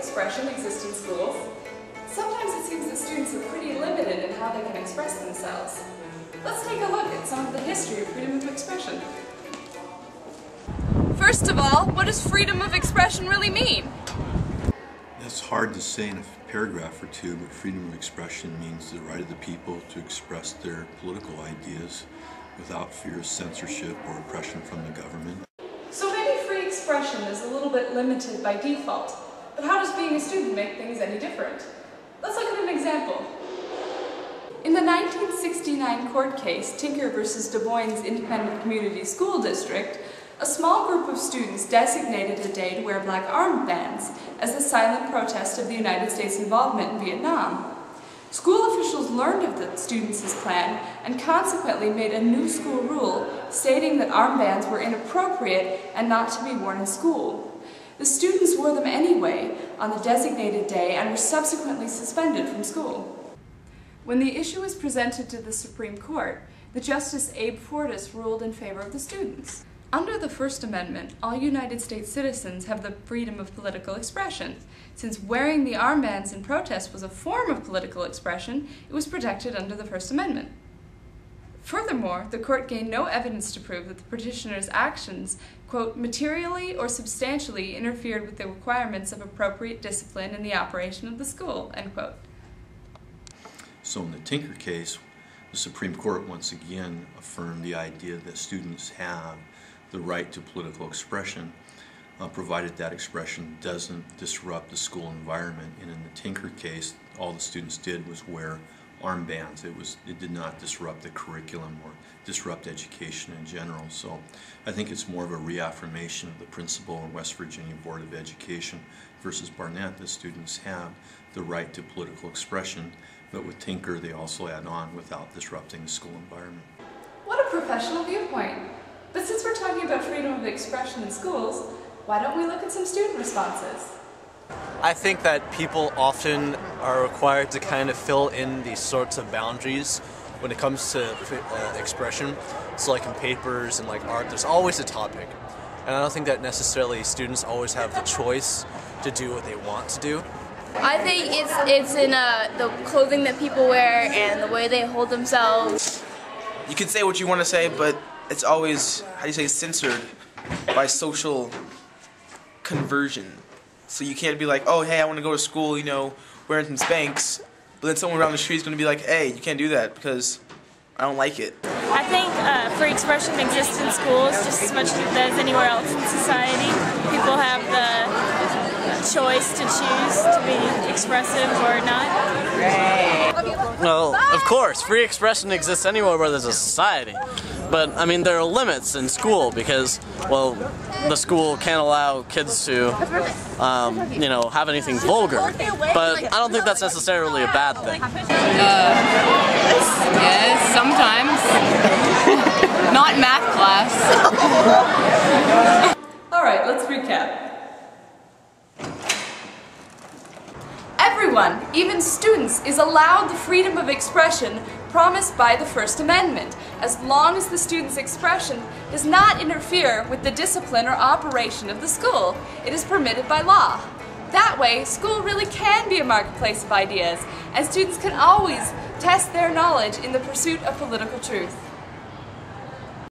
expression exist in schools, sometimes it seems that students are pretty limited in how they can express themselves. Let's take a look at some of the history of freedom of expression. First of all, what does freedom of expression really mean? It's hard to say in a paragraph or two, but freedom of expression means the right of the people to express their political ideas without fear of censorship or oppression from the government. So maybe free expression is a little bit limited by default, but how does being a student make things any different? Let's look at an example. In the 1969 court case, Tinker versus Des Moines Independent Community School District, a small group of students designated a day to wear black armbands as a silent protest of the United States' involvement in Vietnam. School officials learned of the students' plan and consequently made a new school rule stating that armbands were inappropriate and not to be worn in school. The students wore them anyway on the designated day and were subsequently suspended from school. When the issue was presented to the Supreme Court, the Justice Abe Fortas ruled in favor of the students. Under the First Amendment, all United States citizens have the freedom of political expression. Since wearing the armbands in protest was a form of political expression, it was protected under the First Amendment. Furthermore, the court gained no evidence to prove that the petitioner's actions, quote, materially or substantially interfered with the requirements of appropriate discipline in the operation of the school, end quote. So in the Tinker case, the Supreme Court once again affirmed the idea that students have the right to political expression, provided that expression doesn't disrupt the school environment. And in the Tinker case, all the students did was wear armbands. It did not disrupt the curriculum or disrupt education in general. So I think it's more of a reaffirmation of the principle in West Virginia Board of Education versus Barnett that students have the right to political expression, but with Tinker they also add on without disrupting the school environment. What a professional viewpoint! But since we're talking about freedom of expression in schools, why don't we look at some student responses? I think that people often are required to kind of fill in these sorts of boundaries when it comes to expression. So like in papers and like art, there's always a topic. And I don't think that necessarily students always have the choice to do what they want to do. I think it's in the clothing that people wear and the way they hold themselves. You can say what you want to say, but it's always, how do you say, censored by social conversion. So you can't be like, oh, hey, I want to go to school, you know, wearing some Spanx, but then someone around the street is going to be like, hey, you can't do that because I don't like it. I think free expression exists in schools just as much as it does anywhere else in society. People have the choice to choose to be expressive or not. Well, of course, free expression exists anywhere where there's a society. But, I mean, there are limits in school because, well, the school can't allow kids to, you know, have anything vulgar. But I don't think that's necessarily a bad thing. Yes, sometimes. Not math class. Alright, let's recap. Everyone, even students, is allowed the freedom of expression promised by the First Amendment, as long as the student's expression does not interfere with the discipline or operation of the school. It is permitted by law. That way, school really can be a marketplace of ideas, and students can always test their knowledge in the pursuit of political truth.